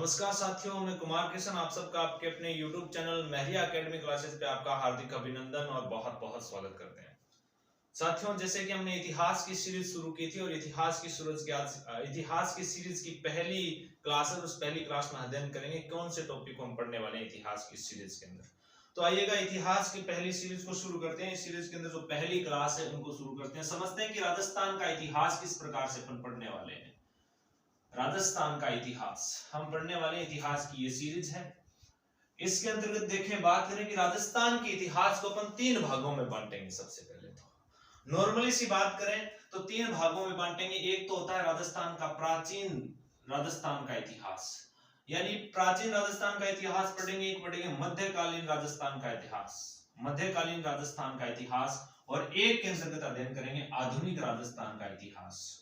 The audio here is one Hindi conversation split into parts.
नमस्कार साथियों, मैं कुमार कृष्ण आप सबका आपके अपने YouTube channel Mahariya academy classes पे आपका हार्दिक अभिनंदन और बहुत बहुत स्वागत करते हैं। साथियों, जैसे कि हमने इतिहास की सीरीज शुरू की थी और इतिहास की सीरीज की पहली क्लास है। उस पहली क्लास में अध्ययन करेंगे कौन से टॉपिक को हम पढ़ने वाले हैं इतिहास की सीरीज के अंदर। तो आइएगा इतिहास की पहली सीरीज को शुरू करते हैं। इस सीरीज के अंदर जो पहली क्लास है उनको शुरू करते हैं। समझते हैं कि राजस्थान का इतिहास किस प्रकार से अपन पढ़ने वाले हैं। राजस्थान का इतिहास हम पढ़ने वाले इतिहास की ये सीरीज है। इसके अंतर्गत देखें, बात करें कि राजस्थान के इतिहास को अपन तीन भागों में बांटेंगे। सबसे पहले तो नॉर्मली सी बात करें तो तीन भागों में बांटेंगे। एक तो होता है राजस्थान का प्राचीन राजस्थान का इतिहास, यानी प्राचीन राजस्थान का इतिहास पढ़ेंगे। एक पढ़ेंगे मध्यकालीन राजस्थान का इतिहास, मध्यकालीन राजस्थान का इतिहास, और एक के अंतर्गत अध्ययन करेंगे आधुनिक राजस्थान का इतिहास।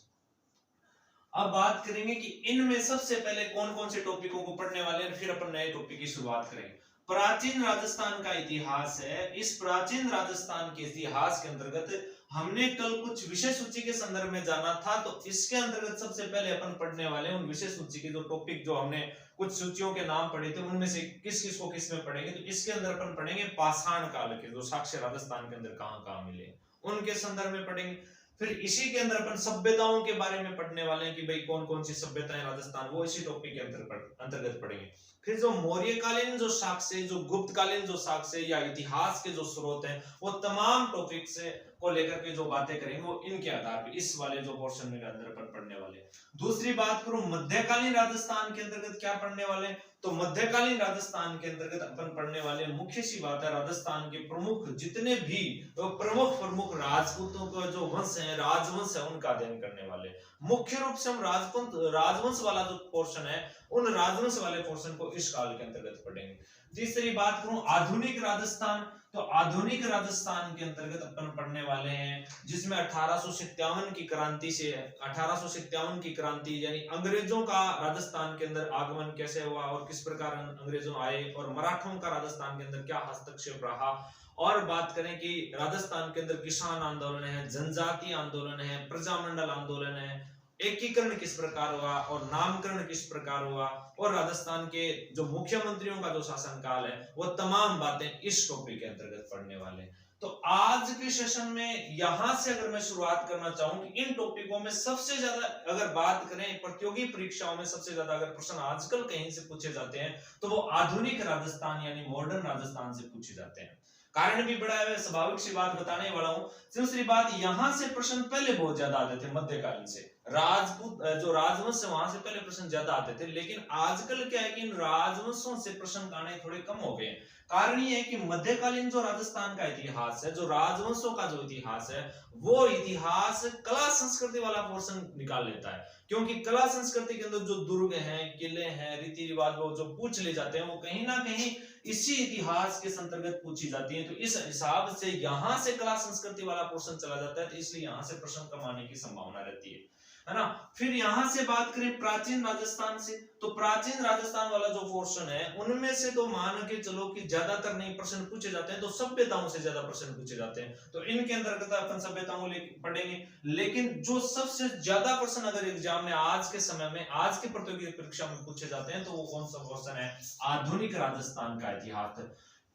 अब बात करेंगे कि इनमें सबसे पहले कौन कौन से टॉपिकों को पढ़ने वाले हैं, फिर अपन नए टॉपिक की शुरुआत करेंगे। प्राचीन राजस्थान का इतिहास है। इस प्राचीन राजस्थान के इतिहास के अंतर्गत हमने कल कुछ विषय सूची के संदर्भ में जाना था, तो इसके अंतर्गत सबसे पहले अपन पढ़ने वाले उन विषय सूची के जो टॉपिक, जो हमने कुछ सूचियों के नाम पढ़े थे, उनमें से किस किस को किस में पढ़ेंगे। तो इसके अंदर अपन पढ़ेंगे पाषाण काल के जो साक्ष्य राजस्थान के अंदर कहां कहां मिले, उनके संदर्भ में पढ़ेंगे। फिर इसी के अंदर अपन सभ्यताओं के बारे में पढ़ने वाले हैं कि भाई कौन कौन सी सभ्यताएं राजस्थान, वो इसी टॉपिक के अंतर्गत पढ़ेंगे। फिर जो मौर्यकालीन जो साक्ष्य, जो गुप्तकालीन जो साक्ष्य या इतिहास के जो स्रोत हैं, वो तमाम टॉपिक से को लेकर के जो बातें करेंगे वो इनके आधार पर इस वाले जो पोर्शन में अंदर अपन पढ़ने वाले हैं। दूसरी बात करूं मध्यकालीन राजस्थान के अंतर्गत क्या पढ़ने वाले हैं, तो मध्यकालीन राजस्थान के अंतर्गत अपन पढ़ने वाले मुख्य सी बात है राजस्थान के प्रमुख जितने भी प्रमुख राजपूतों का जो वंश है, राजवंश है, उनका अध्ययन करने वाले। मुख्य रूप से हम राजवंश वाला जो पोर्शन है, उन राजवंश वाले पोर्शन को इस काल के अंतर्गत पढ़ेंगे। तीसरी बात करूं आधुनिक राजस्थान, तो आधुनिक राजस्थान के अंतर्गत अपन पढ़ने वाले हैं जिसमें 1857 की क्रांति से 1857 की क्रांति यानी अंग्रेजों का राजस्थान के अंदर आगमन कैसे हुआ और किस प्रकार अंग्रेजों आए, और मराठों का राजस्थान के अंदर क्या हस्तक्षेप रहा। और बात करें कि राजस्थान के अंदर किसान आंदोलन है, जनजातीय आंदोलन है, प्रजामंडल आंदोलन है, एकीकरण किस प्रकार हुआ और नामकरण किस प्रकार हुआ, और राजस्थान के जो मुख्यमंत्रियों का जो शासनकाल है, वो तमाम बातें इस टॉपिक के अंतर्गत पढ़ने वाले हैं। तो आज के सेशन में यहां से अगर मैं शुरुआत करना चाहूं कि इन टॉपिकों में सबसे ज्यादा अगर बात करें प्रतियोगी परीक्षाओं में सबसे ज्यादा अगर प्रश्न आजकल कहीं से पूछे जाते हैं तो वो आधुनिक राजस्थान यानी मॉडर्न राजस्थान से पूछे जाते हैं। कारण भी बड़ा है, स्वाभाविक सी बात बताने वाला हूं। दूसरी बात, यहां से प्रश्न पहले बहुत ज्यादा आते थे मध्यकालीन से, राजपूत जो राजवंश है वहां से पहले प्रश्न ज्यादा आते थे, लेकिन आजकल क्या है कि इन राजवंशों से प्रश्न आने थोड़े कम हो गए। कारण ये है कि मध्यकालीन जो राजस्थान का इतिहास है, जो राजवंशों का जो इतिहास है, वो इतिहास कला संस्कृति वाला पोर्शन निकाल लेता है। क्योंकि कला संस्कृति के अंदर जो दुर्ग हैं, किले हैं, रीति रिवाज जो पूछ ले जाते हैं, वो कहीं ना कहीं इसी इतिहास के अंतर्गत पूछी जाती है। तो इस हिसाब से यहां से कला संस्कृति वाला पोर्शन चला जाता है, तो इसलिए यहां से प्रश्न कम आने की संभावना रहती है ना। फिर यहां से बात करें प्राचीन राजस्थान से, तो प्राचीन राजस्थान वाला जो पोर्शन है, उनमें से तो मान के चलो कि ज्यादातर नहीं प्रश्न पूछे जाते हैं, तो सभ्यताओं से ज्यादा प्रश्न पूछे जाते हैं। तो इनके अंतर्गत अपन सभ्यताओं पढ़ेंगे। लेकिन जो सबसे ज्यादा प्रश्न अगर एग्जाम में आज के समय में, आज के प्रतियोगी परीक्षा में पूछे जाते हैं, तो वो कौन सा क्वेश्चन है, आधुनिक राजस्थान का इतिहास।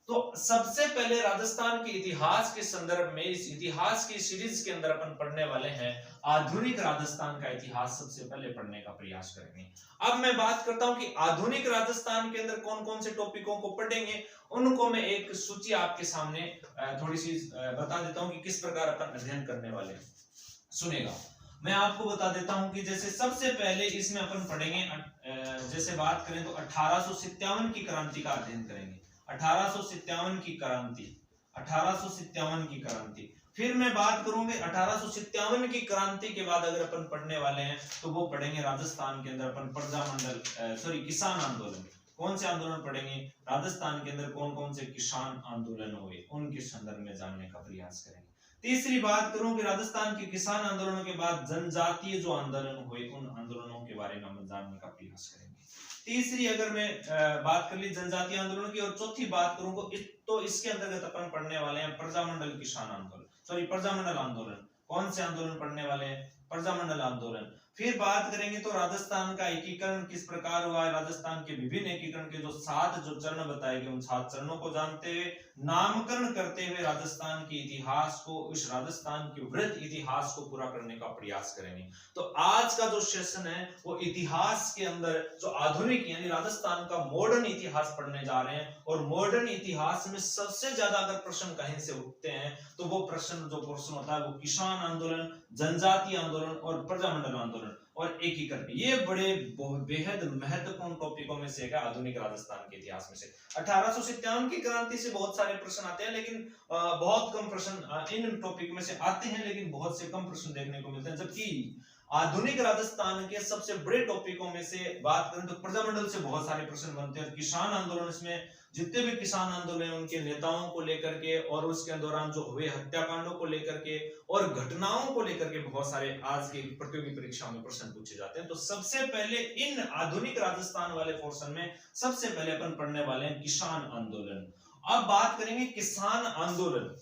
तो सबसे पहले राजस्थान के इतिहास के संदर्भ में इस इतिहास की सीरीज के अंदर अपन पढ़ने वाले हैं आधुनिक राजस्थान का इतिहास, सबसे पहले पढ़ने का प्रयास करेंगे। अब मैं बात करता हूं कि आधुनिक राजस्थान के अंदर कौन कौन से टॉपिकों को पढ़ेंगे, उनको मैं एक सूची आपके सामने थोड़ी सी बता देता हूं कि किस प्रकार अपन अध्ययन करने वाले हैं। सुनेगा, मैं आपको बता देता हूं कि जैसे सबसे पहले इसमें अपन पढ़ेंगे, जैसे बात करें तो 1857 की क्रांति का अध्ययन करेंगे। 1857 की क्रांति, 1857 की क्रांति। फिर मैं बात करूंगी 1857 की क्रांति के बाद अगर अपन पढ़ने वाले हैं तो वो पढ़ेंगे राजस्थान के अंदर अपन प्रजामंडल किसान आंदोलन। कौन से आंदोलन पढ़ेंगे, राजस्थान के अंदर कौन कौन से किसान आंदोलन हुए, उनके संदर्भ में जानने का प्रयास करेंगे। तीसरी बात करूं कि राजस्थान के किसान आंदोलनों के बाद जनजातीय जो आंदोलन हुए, उन आंदोलनों के बारे में हम जानने का प्रयास करेंगे। तीसरी अगर मैं बात कर ली जनजातीय आंदोलन की, और चौथी बात करूंगा तो इसके अंतर्गत अपन पढ़ने वाले हैं प्रजामंडल किसान आंदोलन, प्रजामंडल आंदोलन। कौन से आंदोलन पढ़ने वाले हैं, प्रजामंडल आंदोलन। फिर बात करेंगे तो राजस्थान का एकीकरण किस प्रकार हुआ है, राजस्थान के विभिन्न एकीकरण के जो 7 जो चरण बताए गए उन 7 चरणों को जानते हुए, नामकरण करते हुए राजस्थान के इतिहास को, इस राजस्थान के वृहत इतिहास को पूरा करने का प्रयास करेंगे। तो आज का जो सेशन है वो इतिहास के अंदर जो आधुनिक यानी राजस्थान का मॉडर्न इतिहास पढ़ने जा रहे हैं। और मॉडर्न इतिहास में सबसे ज्यादा अगर प्रश्न कहीं से उठते हैं तो वो प्रश्न होता है वो किसान आंदोलन, जनजातीय आंदोलन और प्रजामंडल आंदोलन और एकीकरण। ये बड़े बेहद महत्वपूर्ण टॉपिकों में से है आधुनिक राजस्थान के इतिहास में से। 1857 की क्रांति से बहुत सारे प्रश्न आते हैं, लेकिन बहुत कम प्रश्न इन टॉपिक में से आते हैं, लेकिन बहुत से कम प्रश्न देखने को मिलते हैं। जबकि आधुनिक राजस्थान के सबसे बड़े टॉपिकों में से बात करें तो प्रजामंडल से बहुत सारे प्रश्न बनते हैं। किसान आंदोलन, इसमें जितने भी किसान आंदोलन हैं उनके नेताओं को लेकर के और उसके दौरान जो हुए हत्याकांडों को लेकर के और घटनाओं को लेकर के बहुत सारे आज की प्रतियोगी परीक्षा में प्रश्न पूछे जाते हैं। तो सबसे पहले इन आधुनिक राजस्थान वाले पोर्शन में सबसे पहले अपन पढ़ने वाले हैं किसान आंदोलन। अब बात करेंगे किसान आंदोलन,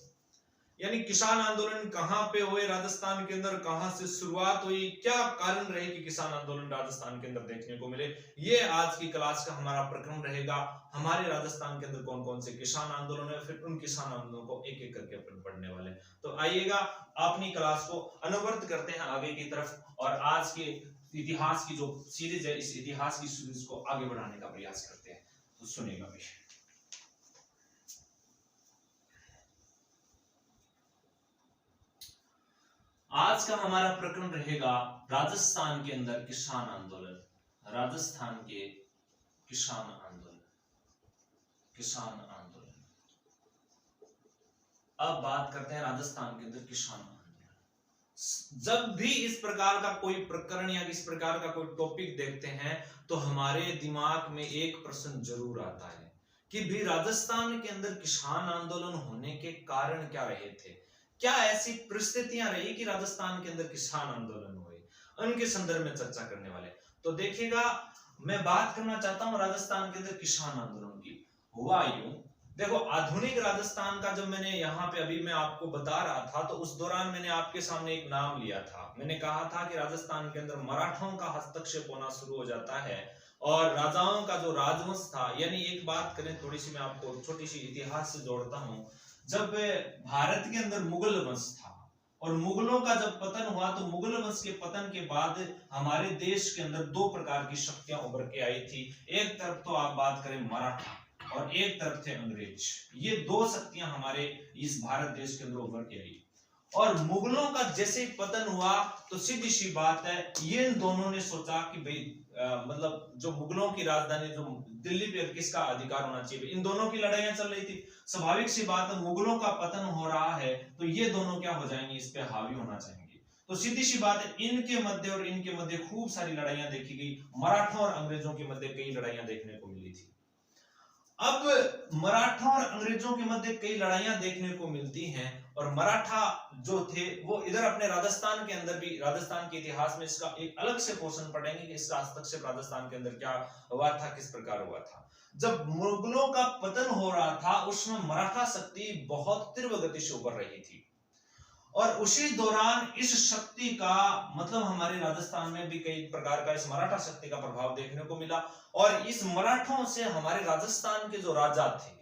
यानी किसान आंदोलन कहां पे हुए राजस्थान के अंदर, कहां से शुरुआत हुई, क्या कारण रहे कि किसान आंदोलन राजस्थान के अंदर देखने को मिले। ये आज की क्लास का हमारा प्रक्रम रहेगा। हमारे राजस्थान के अंदर कौन कौन से किसान आंदोलन है, फिर उन किसान आंदोलनों को एक एक करके अपन पढ़ने वाले। तो आइएगा अपनी क्लास को अनुवर्त करते हैं आगे की तरफ और आज के इतिहास की जो सीरीज है इस इतिहास की सीरीज को आगे बढ़ाने का प्रयास करते हैं। तो सुनिएगा भी। आज का हमारा प्रकरण रहेगा राजस्थान के अंदर किसान आंदोलन, राजस्थान के किसान आंदोलन, किसान आंदोलन। अब बात करते हैं राजस्थान के अंदर किसान आंदोलन। जब भी इस प्रकार का कोई प्रकरण या इस प्रकार का कोई टॉपिक देखते हैं तो हमारे दिमाग में एक प्रश्न जरूर आता है कि भी राजस्थान के अंदर किसान आंदोलन होने के कारण क्या रहे थे, क्या ऐसी परिस्थितियां रही कि राजस्थान के अंदर किसान आंदोलन हुए, उनके संदर्भ में चर्चा करने वाले। तो देखिएगा मैं बात करना चाहता हूं राजस्थान के अंदर किसान आंदोलन की। हुआ यूं, देखो आधुनिक राजस्थान का जब मैंने यहाँ पे अभी मैं आपको बता रहा था तो उस दौरान मैंने आपके सामने एक नाम लिया था। मैंने कहा था कि राजस्थान के अंदर मराठाओं का हस्तक्षेप होना शुरू हो जाता है और राजाओं का जो राजवंश था, यानी एक बात करें थोड़ी सी मैं आपको छोटी सी इतिहास से जोड़ता हूं। जब भारत के अंदर मुगल वंश था और मुगलों का जब पतन हुआ तो मुगल वंश के पतन के बाद हमारे देश के अंदर दो प्रकार की शक्तियां उभर के आई थी। एक तरफ तो आप बात करें मराठा और एक तरफ थे अंग्रेज। ये दो शक्तियां हमारे इस भारत देश के अंदर उभर के आई और मुगलों का जैसे ही पतन हुआ तो सीधी सी बात है ये दोनों ने सोचा कि भाई मतलब जो मुगलों की राजधानी जो दिल्ली पे किसका अधिकार होना चाहिए। इन दोनों की लड़ाइयां चल रही थी। स्वाभाविक सी बात है मुगलों का पतन हो रहा है तो ये दोनों क्या हो जाएंगे, इस पे हावी होना चाहेंगे। तो सीधी सी बात है इनके मध्य और इनके मध्य खूब सारी लड़ाइयां देखी गई। मराठों और अंग्रेजों के मध्य कई लड़ाइयां देखने को मिली थी। अब मराठा और अंग्रेजों के मध्य कई लड़ाइयां देखने को मिलती हैं और मराठा जो थे वो इधर अपने राजस्थान के अंदर भी, राजस्थान के इतिहास में इसका एक अलग से पोर्शन पढ़ेंगे कि इसका हस्तक्षेप राजस्थान के अंदर क्या हुआ था, किस प्रकार हुआ था। जब मुगलों का पतन हो रहा था उसमें मराठा शक्ति बहुत तीव्र गति से उभर रही थी और उसी दौरान इस शक्ति का मतलब हमारे राजस्थान में भी कई प्रकार का इस मराठा शक्ति का प्रभाव देखने को मिला और इस मराठों से हमारे राजस्थान के जो राजा थे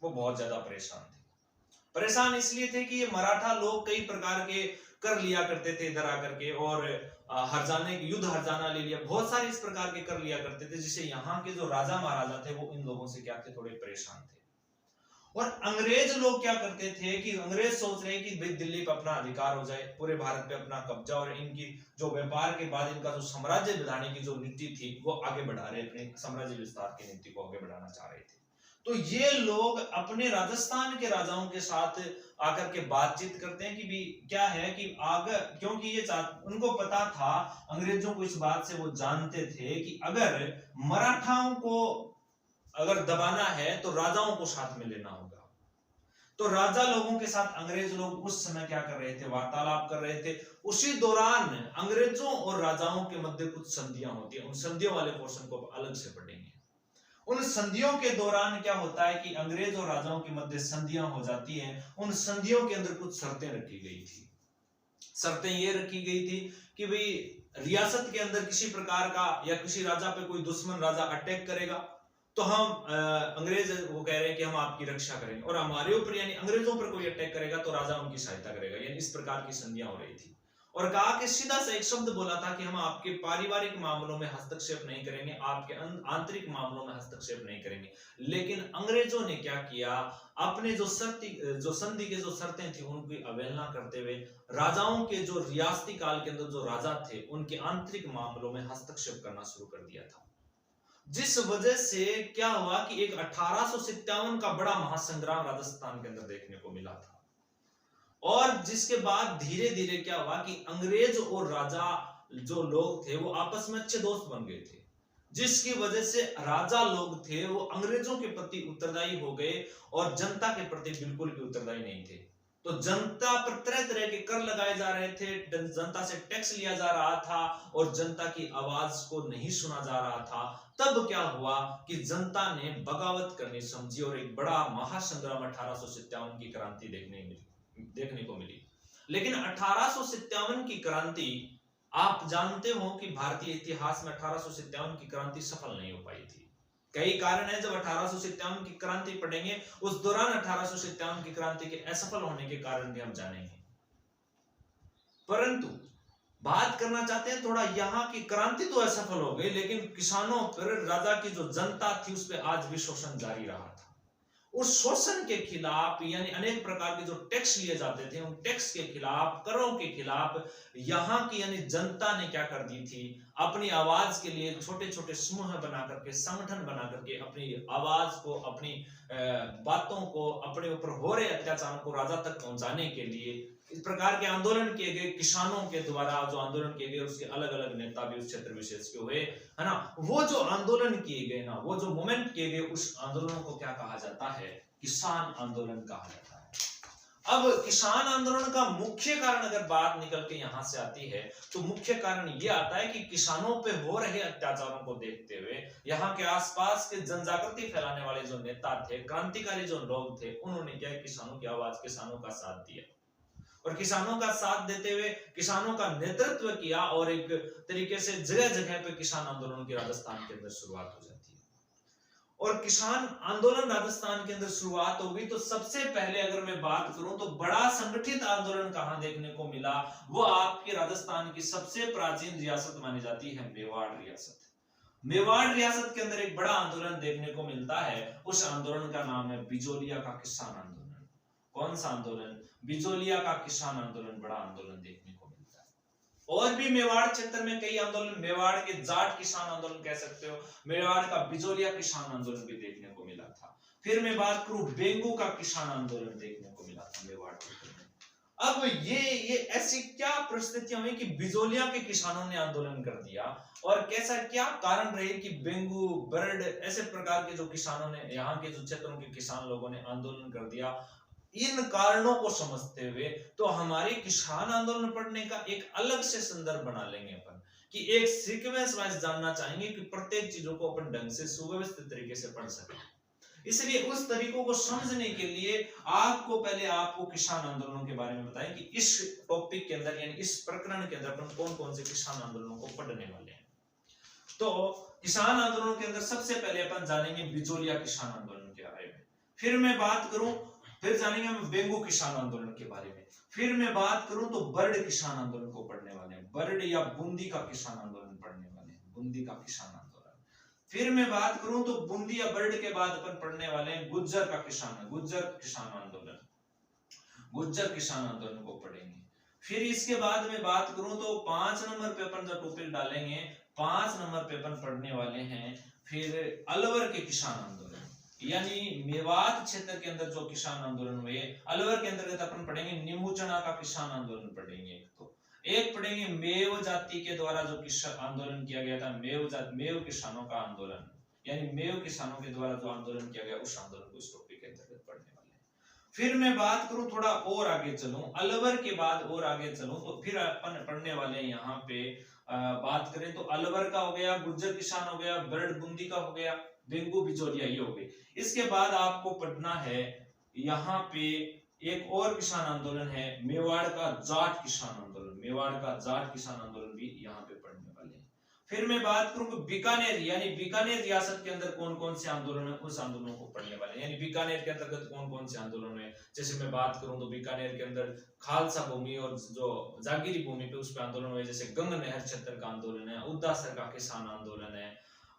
वो बहुत ज्यादा परेशान थे। परेशान इसलिए थे कि ये मराठा लोग कई प्रकार के कर लिया करते थे इधर आकर के और हरजाने युद्ध हरजाना ले लिया, बहुत सारे इस प्रकार के कर लिया करते थे जिससे यहाँ के जो राजा महाराजा थे वो इन लोगों से क्या थे, थोड़े परेशान थे। और अंग्रेज लोग क्या करते थे कि अंग्रेज सोच रहे कि भाई दिल्ली पे अपना अधिकार हो जाए, पूरे भारत पे अपना कब्जा और इनकी जो व्यापार के बाद इनका जो साम्राज्य बढ़ाने की जो नीति थी वो आगे बढ़ा रहे, अपने साम्राज्य विस्तार की नीति को आगे बढ़ाना चाह रहे थे। तो ये लोग अपने राजस्थान के राजाओं के साथ आकर के बातचीत करते हैं कि भी क्या है कि आगे, क्योंकि ये उनको पता था, अंग्रेजों को इस बात से वो जानते थे कि अगर मराठाओं को अगर दबाना है तो राजाओं को साथ में लेना होगा। तो राजा लोगों के साथ अंग्रेज लोग उस समय क्या कर रहे थे, वार्तालाप कर रहे थे। उसी दौरान अंग्रेजों और राजाओं के मध्य कुछ संधियां होती हैं, उन संधियों वाले पोर्शन को अलग से पढ़ेंगे। उन संधियों के दौरान क्या होता है कि अंग्रेज और राजाओं के मध्य संधियां हो जाती हैं। उन संधियों के अंदर कुछ शर्तें रखी गई थी। शर्तें ये रखी गई थी कि भाई रियासत के अंदर किसी प्रकार का या किसी राजा पे कोई दुश्मन राजा अटैक करेगा तो हम अंग्रेज वो कह रहे हैं कि हम आपकी रक्षा करेंगे, और हमारे ऊपर यानी अंग्रेजों पर कोई अटैक करेगा तो राजा उनकी सहायता करेगा, यानी इस प्रकार की संधियां हो रही थी। और कहा कि सीधा सा एक शब्द बोला था कि हम आपके पारिवारिक मामलों में हस्तक्षेप नहीं करेंगे, आपके आंतरिक मामलों में हस्तक्षेप नहीं करेंगे। लेकिन अंग्रेजों ने क्या किया, अपने जो संधि के जो शर्तें थी उनकी अवहेलना करते हुए राजाओं के जो रियासती काल के अंदर जो राजा थे उनके आंतरिक मामलों में हस्तक्षेप करना शुरू कर दिया था, जिस वजह से क्या हुआ कि एक 1857 का बड़ा महासंग्राम राजस्थान के अंदर देखने को मिला था। और जिसके बाद धीरे धीरे क्या हुआ कि अंग्रेज और राजा जो लोग थे वो आपस में अच्छे दोस्त बन गए थे, जिसकी वजह से राजा लोग थे वो अंग्रेजों के प्रति उत्तरदायी हो गए और जनता के प्रति बिल्कुल भी उत्तरदायी नहीं थे। तो जनता पर तरह तरह के कर लगाए जा रहे थे, जनता से टैक्स लिया जा रहा था और जनता की आवाज को नहीं सुना जा रहा था। तब क्या हुआ कि जनता ने बगावत करनी समझी और एक बड़ा महासंग्राम 1857 की क्रांति देखने को मिली। लेकिन 1857 की क्रांति, आप जानते हो कि भारतीय इतिहास में 1857 की क्रांति सफल नहीं हो पाई थी। कई कारण है, जब 1857 की क्रांति पढ़ेंगे उस दौरान 1857 की क्रांति के असफल होने के कारण भी हम जानेंगे। परंतु बात करना चाहते हैं थोड़ा यहाँ की क्रांति तो असफल हो गई, लेकिन किसानों पर राजा की जो जनता थी उस पर आज भी शोषण जारी रहा था। उस शोषण के खिलाफ यानी अनेक प्रकार के जो टैक्स लिए जाते थे उन टैक्स के खिलाफ, करों के खिलाफ यहाँ की यानी जनता ने क्या कर दी थी, अपनी आवाज के लिए छोटे छोटे समूह बना करके, संगठन बना करके अपनी आवाज को, अपनी बातों को, अपने ऊपर हो रहे अत्याचारों को राजा तक पहुंचाने के लिए इस प्रकार के आंदोलन किए गए। किसानों के द्वारा जो आंदोलन किए गए उसके अलग अलग नेता भी उस क्षेत्र विशेष के हुए, है ना। वो जो आंदोलन किए गए ना, वो जो मूवमेंट किए गए, उस आंदोलन को क्या कहा जाता है, किसान आंदोलन कहा जाता है। अब किसान आंदोलन का मुख्य कारण अगर बात निकल के यहां से आती है तो मुख्य कारण ये आता है कि किसानों पे हो रहे अत्याचारों को देखते हुए यहाँ के आसपास के जनजागृति फैलाने वाले जो नेता थे, क्रांतिकारी जो लोग थे, उन्होंने क्या किसानों की आवाज, किसानों का साथ दिया और किसानों का साथ देते हुए किसानों का नेतृत्व किया और एक तरीके से जगह जगह पे किसान आंदोलन की राजस्थान के अंदर शुरुआत हो जाती है। और किसान आंदोलन राजस्थान के अंदर शुरुआत होगी तो सबसे पहले अगर मैं बात करूं तो बड़ा संगठित आंदोलन कहां देखने को मिला, वो आपके राजस्थान की सबसे प्राचीन रियासत मानी जाती है मेवाड़ रियासत। मेवाड़ रियासत के अंदर एक बड़ा आंदोलन देखने को मिलता है, उस आंदोलन का नाम है बिजोलिया का किसान आंदोलन। कौन सा आंदोलन? बिजोलिया का किसान आंदोलन, बड़ा आंदोलन देखने को मिलता है। और भी मेवाड़ क्षेत्र में कई आंदोलन, मेवाड़ के जाट किसान आंदोलन कह सकते हो, मेवाड़ का बिजोलिया किसान आंदोलन भी देखने को मिला था। फिर मैं बात करूं बेंगू का किसान आंदोलन देखने को मिला था मेवाड़ क्षेत्र में। अब ये ऐसी क्या परिस्थितियां हुई कि बिजोलिया के किसानों ने आंदोलन कर दिया और कैसा क्या कारण रहे कि बेंगू, बर्ड ऐसे प्रकार के जो किसानों ने, यहाँ के जो क्षेत्रों के किसान लोगों ने आंदोलन कर दिया। इन कारणों को समझते हुए तो हमारे किसान आंदोलन पढ़ने का एक अलग से संदर्भ बना लेंगे अपन, कि एक सीक्वेंस वाइज जानना चाहेंगे कि प्रत्येक चीजों को अपन ढंग से सुव्यवस्थित तरीके से पढ़ सकें। इसलिए उस तरीकों को समझने के लिए आपको किसान आंदोलनों के बारे में बताएं कि इस टॉपिक के अंदर यानी इस प्रकरण के अंदर अपन कौन कौन से किसान आंदोलनों को पढ़ने वाले हैं। तो किसान आंदोलनों के अंदर सबसे पहले अपन जानेंगे बिजोलिया किसान आंदोलन के बारे में, फिर मैं बात करूं, फिर जानेंगे हम बेंगू किसान आंदोलन के बारे में, फिर मैं बात करूं तो बर्ड किसान आंदोलन को पढ़ने वाले हैं, बर्ड या बूंदी का किसान आंदोलन पढ़ने वाले हैं, बूंदी का किसान आंदोलन। फिर मैं बात करूं तो बूंदी या बर्ड के बाद अपन पढ़ने वाले हैं गुज्जर का किसान, गुज्जर किसान आंदोलन, गुज्जर किसान आंदोलन को पढ़ेंगे। फिर इसके बाद में बात करूं तो 5 नंबर पे अपन जो टॉपिक डालेंगे, 5 नंबर पे अपन पढ़ने वाले हैं फिर अलवर के किसान आंदोलन, यानी मेवात क्षेत्र के अंदर जो किसान आंदोलन हुए, अलवर के अंतर्गत अपन पढ़ेंगे नीमूचना का किसान आंदोलन पढ़ेंगे। एक पढ़ेंगे मेव जाति के द्वारा जो किसान आंदोलन किया गया था, मेव किसानों का आंदोलन, यानी मेव किसानों के द्वारा जो आंदोलन किया गया उस आंदोलन को इस टॉपिक के अंतर्गत पढ़ने वाले हैं। फिर मैं बात करूं थोड़ा और आगे चलूं, अलवर के बाद और आगे चलूं तो फिर अपन पढ़ने वाले हैं यहाँ पे बात करें तो अलवर का हो गया, गुज्जर किसान हो गया, बर्ड बूंदी का हो गया, बेंगू बिजोलिया ये हो गई। इसके बाद आपको पढ़ना है यहाँ पे एक और किसान आंदोलन है मेवाड़ का जाट किसान आंदोलन, मेवाड़ का जाट किसान आंदोलन भी यहाँ पे पढ़ना फिर मैं बात करूंगा बीकानेर, यानी बीकानेर रियासत के अंदर कौन कौन से आंदोलन है, उस आंदोलनों को पढ़ने वाले, यानी बीकानेर के अंतर्गत कौन कौन से आंदोलन है। जैसे मैं बात करूं तो बीकानेर के अंदर खालसा भूमि और जो जागीरी भूमि पे उस पर आंदोलन हुए, जैसे गंग नहर क्षेत्र का आंदोलन है, उद्दासर का किसान आंदोलन है,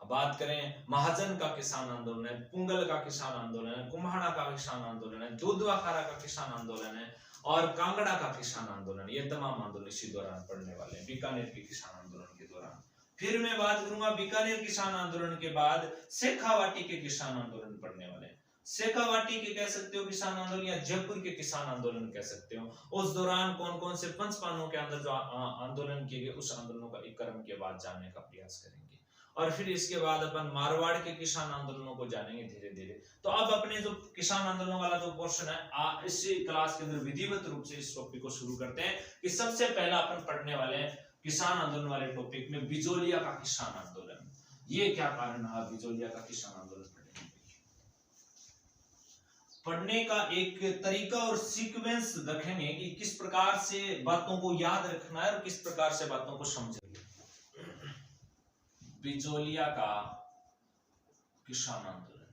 बात करें महाजन का किसान आंदोलन है, पुंगल का किसान आंदोलन है, कुम्हाड़ा का किसान आंदोलन है, दूधवाखारा का किसान आंदोलन है और कांगड़ा का किसान आंदोलन। ये तमाम आंदोलन इसी दौरान पढ़ने वाले हैं, बीकानेर के किसान आंदोलन के दौरान। फिर मैं बात करूंगा बीकानेर किसान आंदोलन के बाद शेखावाटी के किसान आंदोलन पढ़ने वाले हैं। शेखावाटी के कह सकते हो किसान आंदोलन, या जयपुर के किसान आंदोलन कह सकते हो। उस दौरान कौन कौन से पंचपालों के अंदर जो आंदोलन किए गए, उस आंदोलनों का एक क्रम के बाद जानने का प्रयास करेंगे। और फिर इसके बाद अपन मारवाड़ के किसान आंदोलनों को जानेंगे धीरे धीरे। तो अब अपने जो किसान आंदोलनों वाला जो पोर्शन है, इसी क्लास के अंदर विधिवत रूप से इस टॉपिक को शुरू करते हैं कि सबसे पहला अपन पढ़ने वाले हैं किसान आंदोलन वाले टॉपिक में बिजोलिया का किसान आंदोलन। ये क्या कारण है बिजोलिया का किसान आंदोलन पढ़ने का एक तरीका और सीक्वेंस रखेंगे कि किस प्रकार से बातों को याद रखना है और किस प्रकार से बातों को समझेंगे। बिजोलिया का किसान आंदोलन,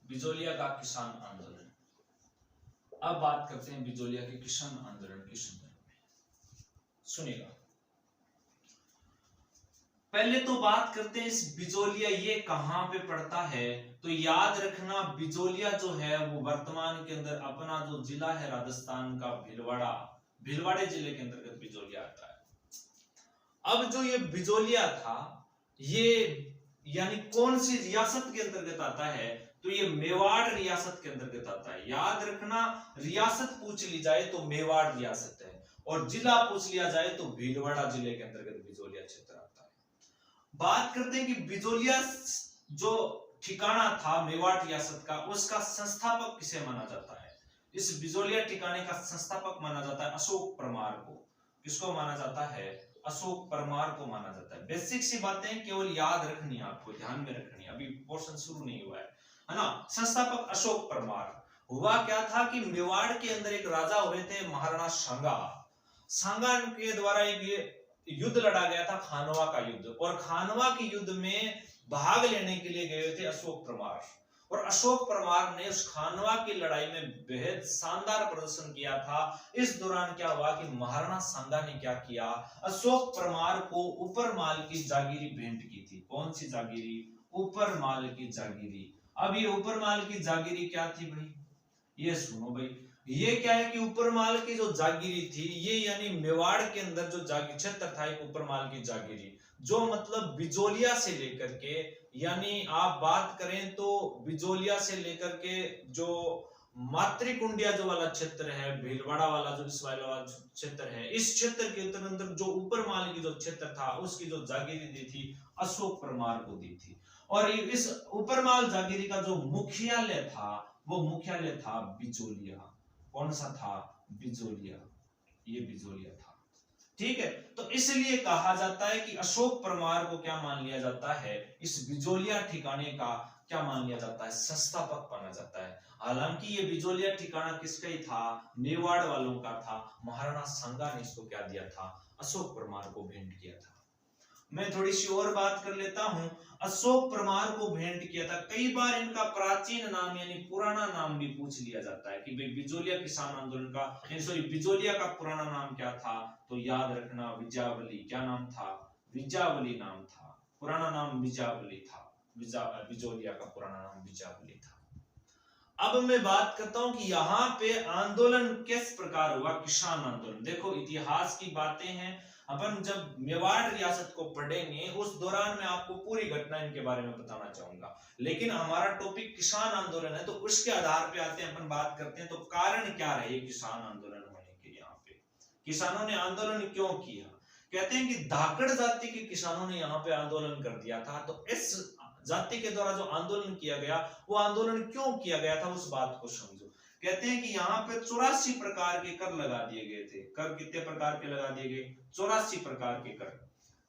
बिजोलिया का किसान आंदोलन। अब बात करते हैं बिजोलिया के किसान आंदोलन के संदर्भ में, सुनिएगा। पहले तो बात करते हैं इस बिजोलिया ये कहां पे पड़ता है। तो याद रखना बिजोलिया जो है वो वर्तमान के अंदर अपना जो जिला है राजस्थान का भिलवाड़े जिले के अंतर्गत बिजोलिया आता है। अब जो ये बिजोलिया था ये यानी कौन सी रियासत के अंतर्गत आता है, तो ये मेवाड़ रियासत के अंतर्गत आता है। याद रखना रियासत पूछ ली जाए तो मेवाड़ रियासत है और जिला पूछ लिया जाए तो भीलवाड़ा जिले के अंतर्गत बिजोलिया क्षेत्र आता है। बात करते हैं कि बिजोलिया जो ठिकाना था मेवाड़ रियासत का, उसका संस्थापक किसे माना जाता है। इस बिजोलिया ठिकाने का संस्थापक माना जाता है अशोक परमार को। किसको माना जाता है, अशोक परमार को माना जाता है। बेसिक सी बातें केवल याद रखनी है, आपको ध्यान में रखनी है, अभी पोर्शन शुरू नहीं हुआ है ना। संस्थापक अशोक परमार। हुआ क्या था कि मेवाड़ के अंदर एक राजा हुए थे महाराणा सांगा के द्वारा एक युद्ध लड़ा गया था, खानवा का युद्ध, और खानवा के युद्ध में भाग लेने के लिए गए थे अशोक परमार। और अशोक परमार ने उस खानवा की लड़ाई में बेहद शानदार प्रदर्शन किया था। इस दौरान क्या हुआ कि महाराणा सांगा ने क्या किया, अशोक परमार को ऊपर माल की जागीरी भेंट की थी। कौन सी जागीरी, ऊपर माल की जागीरी। अब ये ऊपर माल की जागीरी क्या थी भाई, ये सुनो भाई। ये क्या है कि ऊपर माल की जो जागीरी थी ये यानी मेवाड़ के अंदर जो जागीर क्षेत्र था एक ऊपर माल की जागीरी, जो मतलब बिजोलिया से लेकर के, यानी आप बात करें तो बिजोलिया से लेकर के जो मातृकुंडिया जो वाला क्षेत्र है, भीलवाड़ा वाला जो इस वाला क्षेत्र है, इस क्षेत्र के अंदर जो ऊपर माल की जो क्षेत्र था उसकी जो जागीरी दी थी अशोक परमार को दी थी। और इस ऊपर माल जागीरी का जो मुख्यालय था वो मुख्यालय था बिजोलिया। कौन सा था, बिजोलिया। ये बिजोलिया था, ठीक है। तो इसलिए कहा जाता है कि अशोक परमार को क्या मान लिया जाता है, इस बिजोलिया ठिकाने का क्या मान लिया जाता है, संस्थापक माना जाता है। हालांकि ये बिजोलिया ठिकाना किसका ही था, मेवाड़ वालों का था। महाराणा सांगा ने इसको क्या दिया था, अशोक परमार को भेंट किया था। मैं थोड़ी सी और बात कर लेता हूं। अशोक परमार को भेंट किया था। कई बार इनका प्राचीन नाम यानी पुराना नाम भी पूछ लिया जाता है कि भाई बिजोलिया किसान आंदोलन का सॉरी बिजोलिया का पुराना नाम क्या था। तो याद रखना विजावली। क्या नाम था, विजावली नाम था। पुराना नाम विजावली था। बिजोलिया का पुराना नाम विजावली था। अब मैं बात करता हूं कि यहाँ पे आंदोलन किस प्रकार हुआ, किसान आंदोलन। देखो इतिहास की बातें हैं, अपन जब मेवाड़ रियासत को पढ़ेंगे उस दौरान मैं आपको पूरी घटना इनके बारे में बताना चाहूंगा, लेकिन हमारा टॉपिक किसान आंदोलन है तो उसके आधार पे आते हैं, अपन बात करते हैं। तो कारण क्या रहे किसान आंदोलन होने के, यहाँ पे किसानों ने आंदोलन क्यों किया। कहते हैं कि धाकड़ जाति के किसानों ने यहाँ पे आंदोलन कर दिया था। तो इस जाति के द्वारा जो आंदोलन किया गया वो आंदोलन क्यों किया गया था उस बात को समझो। कहते हैं कि यहाँ पे 84 प्रकार के कर लगा दिए गए थे। कर कितने प्रकार के लगा दिए गए, 84 प्रकार के कर,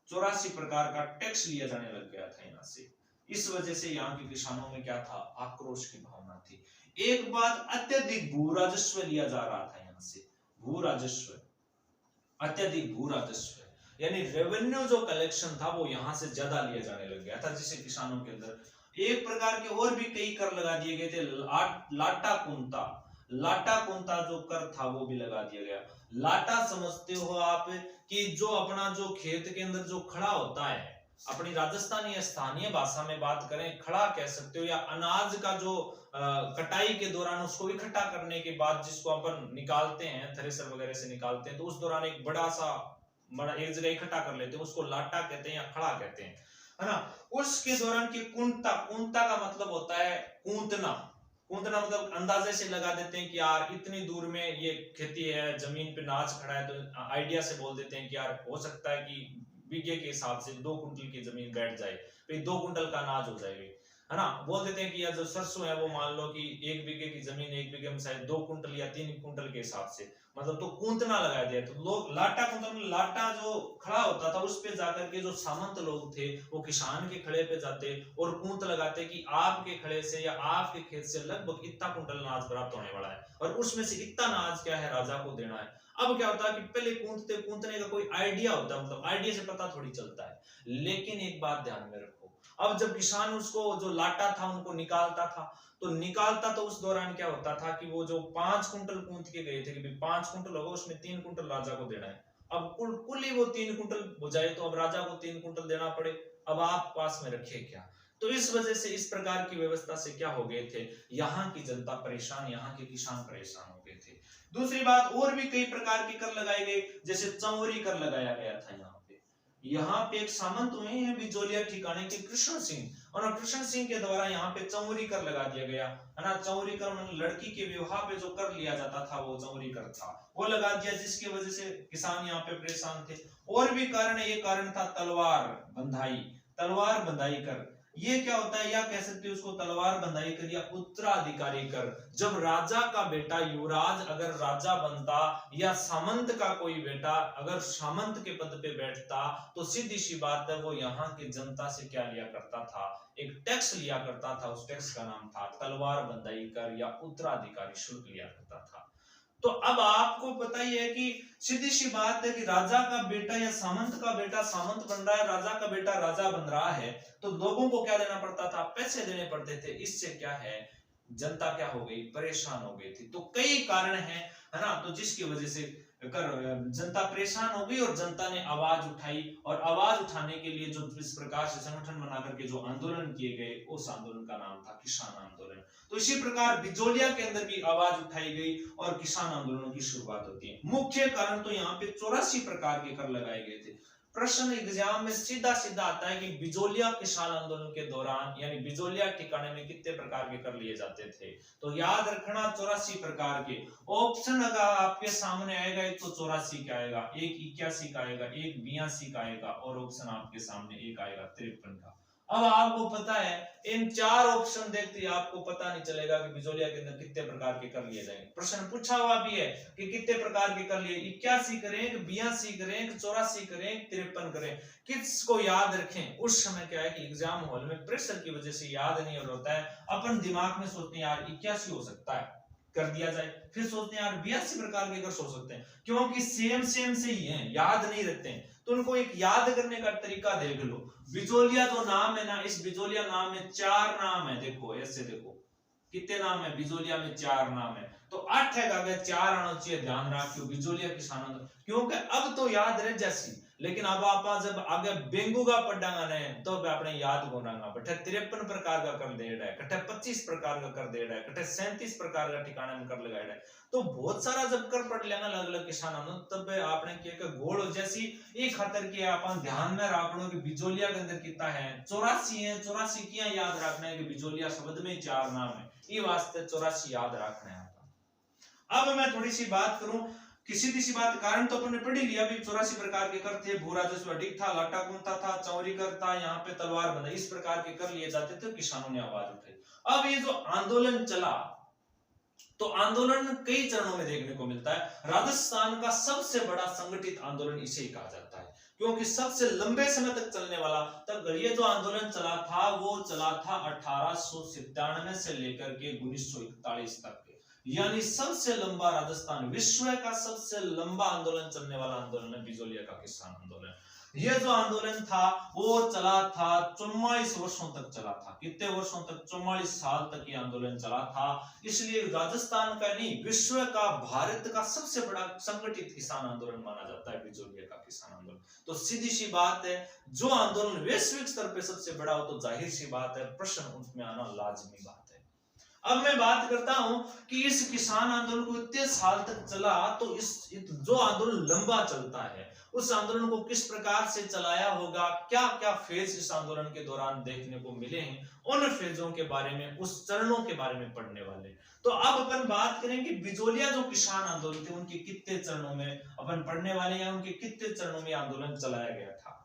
84 प्रकार का टैक्स लिया जाने लग गया था यहाँ से। इस वजह से यहाँ के किसानों में क्या था, आक्रोश की भावना थी। एक बात, अत्यधिक भू राजस्व लिया जा रहा था यहाँ से, भू राजस्व, अत्यधिक भू राजस्व। यानी रेवेन्यू जो कलेक्शन था वो यहाँ से ज्यादा लिया जाने लग गया था, जिससे किसानों के अंदर एक प्रकार के और भी कई कर लगा दिए गए थे। लाटा कुंता जो कर था वो भी लगा दिया गया। लाटा समझते हो आप कि जो अपना जो खेत के अंदर जो खड़ा होता है, अपनी राजस्थानी या स्थानीय भाषा में बात करें खड़ा कह सकते हो, या अनाज का जो कटाई के दौरान उसको इकट्ठा करने के बाद जिसको अपन निकालते हैं थ्रेसर वगैरह से निकालते हैं, तो उस दौरान एक बड़ा एक जगह इकट्ठा कर लेते हैं, उसको लाटा कहते हैं या खड़ा कहते हैं, है ना। उसके दौरान की कुंता का मतलब होता है कूंतना मतलब अंदाजे से लगा देते हैं कि यार इतनी दूर में ये खेती है, जमीन पे नाच खड़ा है, तो आइडिया से बोल देते हैं कि यार हो सकता है कि बीघे के हिसाब से 2 कुंटल की जमीन बैठ जाए, फिर 2 कुंटल का अनाज हो जाएगी, है ना। बोल देते हैं कि यार जो सरसों है वो मान लो कि 1 बीघे की जमीन 1 बीघे में शायद 2 कुंटल या 3 कुंटल के हिसाब से, मतलब तो कूंतना लगा दिया। तो लोग लाटा कुंतल, लाटा जो खड़ा होता था उस पे जाकर के जो सामंत लोग थे वो किसान के खड़े पे जाते और कूंत लगाते कि आपके खड़े से या आपके खेत से लगभग इतना कुंटल अनाज प्राप्त होने वाला है और उसमें से इतना अनाज क्या है राजा को देना है। अब क्या होता है कि पहले कूंतने का कोई आइडिया होता है, मतलब आइडिया से पता थोड़ी चलता है। लेकिन एक बात ध्यान में रखो, अब जब किसान उसको जो लाटा था उनको निकालता था तो उस दौरान क्या होता था कि वो जो 5 कुंटल कूंत के गए थे कि 5 कुंटल होगा उसमें 3 कुंटल राजा को देना है। अब कुल ही वो 3 कुंटल हो जाए तो अब राजा को 3 कुंटल देना पड़े, अब आप पास में रखे क्या। तो इस वजह से इस प्रकार की व्यवस्था से क्या हो गए थे, यहाँ की जनता परेशान, यहाँ के किसान परेशान हो गए थे। दूसरी बात, और भी कई प्रकार के कर लगाए गए, जैसे चौरी कर लगाया गया था। यहाँ पे एक सामंत हुए हैं बिजोलिया ठिकाने के कृष्ण सिंह, और कृष्ण सिंह के द्वारा यहाँ पे चौरी कर लगा दिया गया, है ना। चौरी कर मतलब लड़की के विवाह पे जो कर लिया जाता था वो चौरी कर था, वो लगा दिया, जिसकी वजह से किसान यहाँ पे परेशान थे। और भी कारण, ये कारण था तलवार बंधाई कर। ये क्या होता है, या कह सकते हो उसको तलवार बंधाई कर या उत्तराधिकारी कर। जब राजा का बेटा युवराज अगर राजा बनता या सामंत का कोई बेटा अगर सामंत के पद पे बैठता तो सीधी सी बात है वो यहाँ की जनता से क्या लिया करता था, एक टैक्स लिया करता था। उस टैक्स का नाम था तलवार बंधाई कर या उत्तराधिकारी शुल्क लिया करता था। तो अब आपको पता ही है कि सीधी सी बात है कि राजा का बेटा या सामंत का बेटा सामंत बन रहा है, राजा का बेटा राजा बन रहा है, तो लोगों को क्या देना पड़ता था, पैसे देने पड़ते थे। इससे क्या है, जनता क्या हो गई, परेशान हो गई थी। तो कई कारण है ना, तो जिसकी वजह से जनता परेशान हो गई और जनता ने आवाज उठाई, और आवाज उठाने के लिए जो इस प्रकार से संगठन बना करके जो आंदोलन किए गए उस आंदोलन का नाम था किसान आंदोलन। तो इसी प्रकार बिजोलिया के अंदर भी आवाज उठाई गई और किसान आंदोलनों की शुरुआत होती है। मुख्य कारण तो यहाँ पे 84 प्रकार के कर लगाए गए थे। प्रश्न एग्जाम में सीधा आता है कि बिजोलिया किसान आंदोलन के दौरान यानी बिजोलिया ठिकाने में कितने प्रकार के कर लिए जाते थे, तो याद रखना 84 प्रकार के। ऑप्शन अगर आपके सामने आएगा एक तो 84 का आएगा, एक 81 का आएगा, एक 82 का आएगा, और ऑप्शन आपके सामने एक आएगा 53 का। अब आपको पता है इन 4 ऑप्शन देखते ही आपको पता नहीं चलेगा कि बिजोलिया के अंदर कितने प्रकार के कर लिए जाएंगे। प्रश्न पूछा हुआ भी है कि कितने प्रकार के कर लिए, 81 करें, 82 करें, 84 करें, 53 करें, किसको याद रखें। उस समय क्या है कि एग्जाम हॉल में प्रेशर की वजह से याद नहीं होता है, अपन दिमाग में सोचते हैं यार 81 हो सकता है, कर दिया जाए, फिर सोचते हैं यार 82 प्रकार के कर सोच सकते हैं, क्योंकि सेम से ही हैं, याद नहीं रहते हैं। तो उनको एक याद करने का तरीका देख लो। बिजोलिया जो नाम है ना, इस बिजोलिया नाम में 4 नाम है, देखो ऐसे देखो कितने नाम है, बिजोलिया में 4 नाम है, तो 8 है आगे 4 आना चाहिए, ध्यान रखियो बिजोलिया किसान, क्योंकि अब तो याद रह जैसी, लेकिन अब आप जब आगे बेंगूगा पढ़ांगा ने तो आपने याद होना बटे 53 प्रकार का कर देड़ा है, कटे 25 प्रकार का कर देड़ा है, कटे 37 प्रकार का ठिकाने में कर लगाया है। तो बहुत सारा जब कर पढ़ लेना अलग अलग किसानों में, तब आपने क्या गोल जैसी एक खातर के अपन ध्यान में रखनो कि बिजोलिया के अंदर कितना है, 84 है। 84 किया याद रखना है कि बिजोलिया शब्द में 4 नाम है, ये वास्ते 84 याद रखना है। अब मैं थोड़ी सी बात करूं कि सीधी सी बात, कारण तो अपन ने पढ़ लिया भी 84 प्रकार के कर थे, भू राजस्व अधिक था, लाटा कुंता था, चौरी कर था, यहाँ पे तलवार बंधाई, इस प्रकार के कर लिए जाते थे, किसानों ने आवाज उठाई। अब ये जो आंदोलन चला तो आंदोलन कई चरणों में देखने को मिलता है। राजस्थान का सबसे बड़ा संगठित आंदोलन इसे कहा जाता है, क्योंकि सबसे लंबे समय तक चलने वाला, तब ये जो आंदोलन चला था वो चला था 1897 से लेकर के 1941 तक। यानी सबसे लंबा राजस्थान, विश्व का सबसे लंबा आंदोलन चलने वाला आंदोलन है बिजोलिया का किसान आंदोलन। यह जो आंदोलन था वो चला था 44 वर्षों तक चला था। कितने वर्षों तक? 44 साल तक ये आंदोलन चला था। इसलिए राजस्थान का नहीं, विश्व का, भारत का सबसे बड़ा संगठित किसान आंदोलन माना जाता है बिजोलिया का किसान आंदोलन। तो सीधी सी बात है, जो आंदोलन वैश्विक स्तर पे सबसे बड़ा हो तो जाहिर सी बात है प्रश्न उसमें आना लाजमी बात है। अब मैं बात करता हूं कि इस किसान आंदोलन को इतने साल तक चला, तो इस जो आंदोलन लंबा चलता है उस आंदोलन को किस प्रकार से चलाया होगा, क्या क्या फेज इस आंदोलन के दौरान देखने को मिले हैं, उन फेजों के बारे में, उस चरणों के बारे में पढ़ने वाले। तो अब अपन बात करेंगे बिजोलिया जो किसान आंदोलन थे उनके कितने चरणों में अपन पढ़ने वाले हैं, उनके कितने चरणों में आंदोलन चलाया गया था।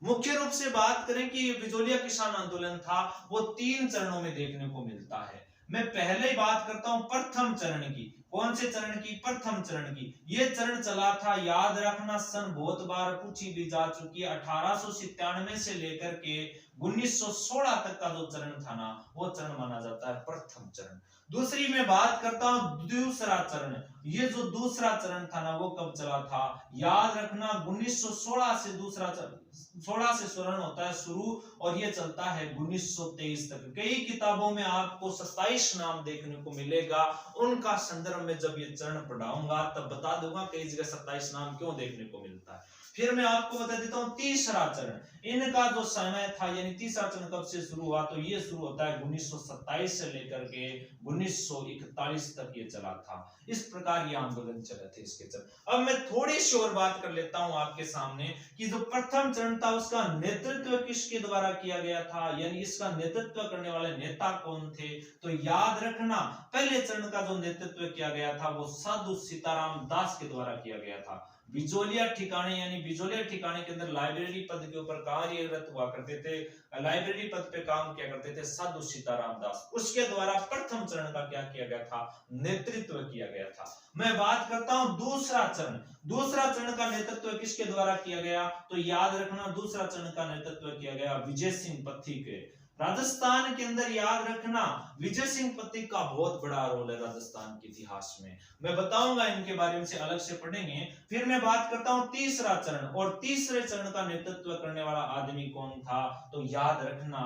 मुख्य रूप से बात करें कि ये बिजोलिया किसान आंदोलन था वो 3 चरणों में देखने को मिलता है। मैं पहले ही बात करता हूं प्रथम चरण की। कौन से चरण की? प्रथम चरण की। ये चरण चला था, याद रखना, सन बहुत बार पूछी भी जा चुकी है, 1897 से लेकर के 1916 तक का जो चरण था ना वो चरण माना जाता है प्रथम चरण। दूसरी मैं बात करता हूं दूसरा चरण। ये जो दूसरा चरण था ना वो कब चला था? याद रखना 1916 से दूसरा चरण, 16 से चरण होता है शुरू और ये चलता है 1923 तक। कई किताबों में आपको 27 नाम देखने को मिलेगा, उनका संदर्भ में जब ये चरण पढ़ाऊंगा तब बता दूंगा कई जगह 27 नाम क्यों देखने को मिलता है। फिर मैं आपको बता देता हूं तीसरा चरण। इनका जो समय था, यानी तीसरा चरण कब से शुरू हुआ, तो ये शुरू होता है 1927 से लेकर के 1941 तक ये चला था। इस प्रकार ये आंदोलन चले थे इसके चरण। अब मैं थोड़ी सी और बात कर लेता हूं आपके सामने कि जो प्रथम चरण था उसका नेतृत्व किसके द्वारा किया गया था, यानी इसका नेतृत्व करने वाले नेता कौन थे। तो याद रखना पहले चरण का जो नेतृत्व किया गया था वो साधु सीताराम दास के द्वारा किया गया था। बिजोलिया ठिकाने, यानी बिजोलिया ठिकाने के अंदर लाइब्रेरी पद के ऊपर कार्यरत हुआ करते थे, लाइब्रेरी पद पे काम किया करते थे साधु सीताराम दास। उसके द्वारा प्रथम चरण का क्या किया गया था? नेतृत्व किया गया था। मैं बात करता हूं दूसरा चरण। दूसरा चरण का नेतृत्व किसके द्वारा किया गया? तो याद रखना दूसरा चरण का नेतृत्व किया गया विजय सिंह पथिक के। राजस्थान के अंदर याद रखना विजय सिंह पथिक का बहुत बड़ा रोल है राजस्थान के इतिहास में। मैं बताऊंगा इनके बारे में, से अलग से पढ़ेंगे। फिर मैं बात करता हूं तीसरा चरण, और तीसरे चरण का नेतृत्व करने वाला आदमी कौन था? तो याद रखना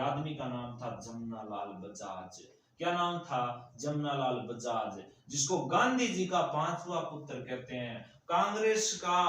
आदमी का नाम था जमनालाल बजाज। क्या नाम था? जमनालाल बजाज, जिसको गांधी जी का 5वां पुत्र कहते हैं। कांग्रेस का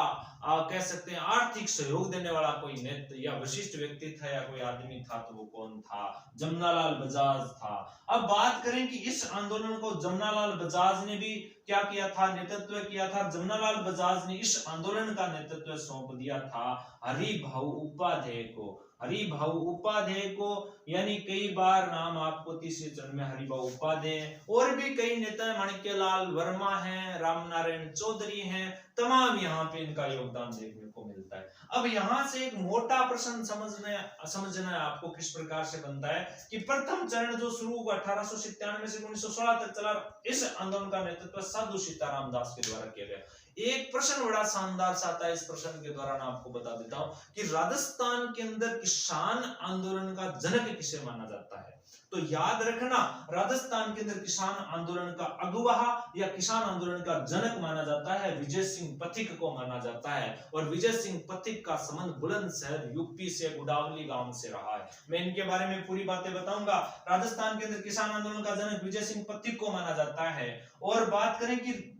कह सकते हैं आर्थिक सहयोग देने वाला कोई नेता या विशिष्ट व्यक्ति था या कोई आदमी था, तो वो कौन था? जमनालाल बजाज था। अब बात करें कि इस आंदोलन को जमनालाल बजाज ने भी क्या किया था? नेतृत्व किया था। जमनालाल बजाज ने इस आंदोलन का नेतृत्व सौंप दिया था हरिभाऊ उपाध्याय को। हरिभाऊ उपाध्याय को, यानी कई बार नाम आपको तीसरे चरण में हरिभाऊ उपाध्याय, और भी कई नेता, माणिक्यलाल वर्मा हैं, रामनारायण चौधरी हैं, तमाम यहाँ पे इनका योगदान देखने को मिलता है। अब यहाँ से एक मोटा प्रश्न समझना है आपको किस प्रकार से बनता है कि प्रथम चरण जो शुरू हुआ 1897 से 1916 तक चला, इस आंदोलन का नेतृत्व साधु सीताराम दास के द्वारा किया गया। एक प्रश्न बड़ा शानदार सा आता है, इस प्रश्न के दौरान आपको बता देता हूं कि राजस्थान के अंदर किसान आंदोलन का जनक किसे माना जाता है। तो याद रखना राजस्थान के अंदर किसान आंदोलन का अगुवा या किसान आंदोलन का जनक माना जाता है विजय सिंह पथिक को माना जाता है। और विजय सिंह पथिक का संबंध बुलंदशहर यूपी से गुडावली गांव से रहा है। मैं इनके बारे में पूरी बातें बताऊंगा। राजस्थान के अंदर किसान आंदोलन का जनक विजय सिंह पथिक को माना जाता है। और बात करें कि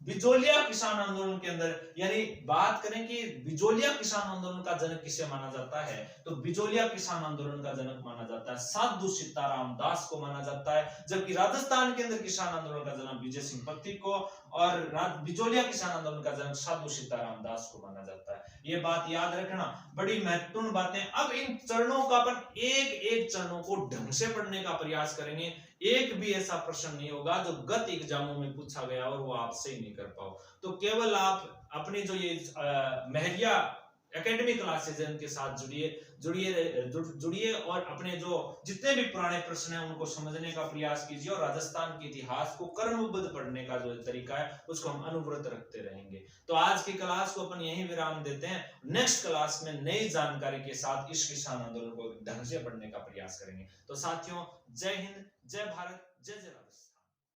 बिजोलिया किसान आंदोलन के अंदर, यानी बात करें कि बिजोलिया किसान आंदोलन का जनक किसे माना जाता है, तो बिजोलिया किसान आंदोलन का जनक माना जाता है साधु सीताराम दास को माना जाता है। जबकि राजस्थान के अंदर किसान आंदोलन का जनक विजय सिंह पथिक को और बिजोलिया किसान आंदोलन का जनक साधु सीताराम दास को माना जाता है। ये बात याद रखना, बड़ी महत्वपूर्ण बातें। अब इन चरणों का अपन एक एक चरणों को ढंग से पढ़ने का प्रयास करेंगे। एक भी ऐसा प्रश्न नहीं होगा जो गत एग्जामों में पूछा गया और वो आप सही नहीं कर पाओ। तो केवल आप अपनी जो ये महरिया एकेडमी क्लासेज है उनके साथ जुड़िए और अपने जो जितने भी पुराने प्रश्न हैं उनको समझने का प्रयास कीजिए। और राजस्थान के इतिहास को क्रमबद्ध पढ़ने का जो तरीका है उसको हम अनुव्रत रखते रहेंगे। तो आज की क्लास को अपन यहीं विराम देते हैं। नेक्स्ट क्लास में नई जानकारी के साथ इस किसान आंदोलन को ढंग से पढ़ने का प्रयास करेंगे। तो साथियों, जय हिंद, जय भारत, जय जय राजस्थान।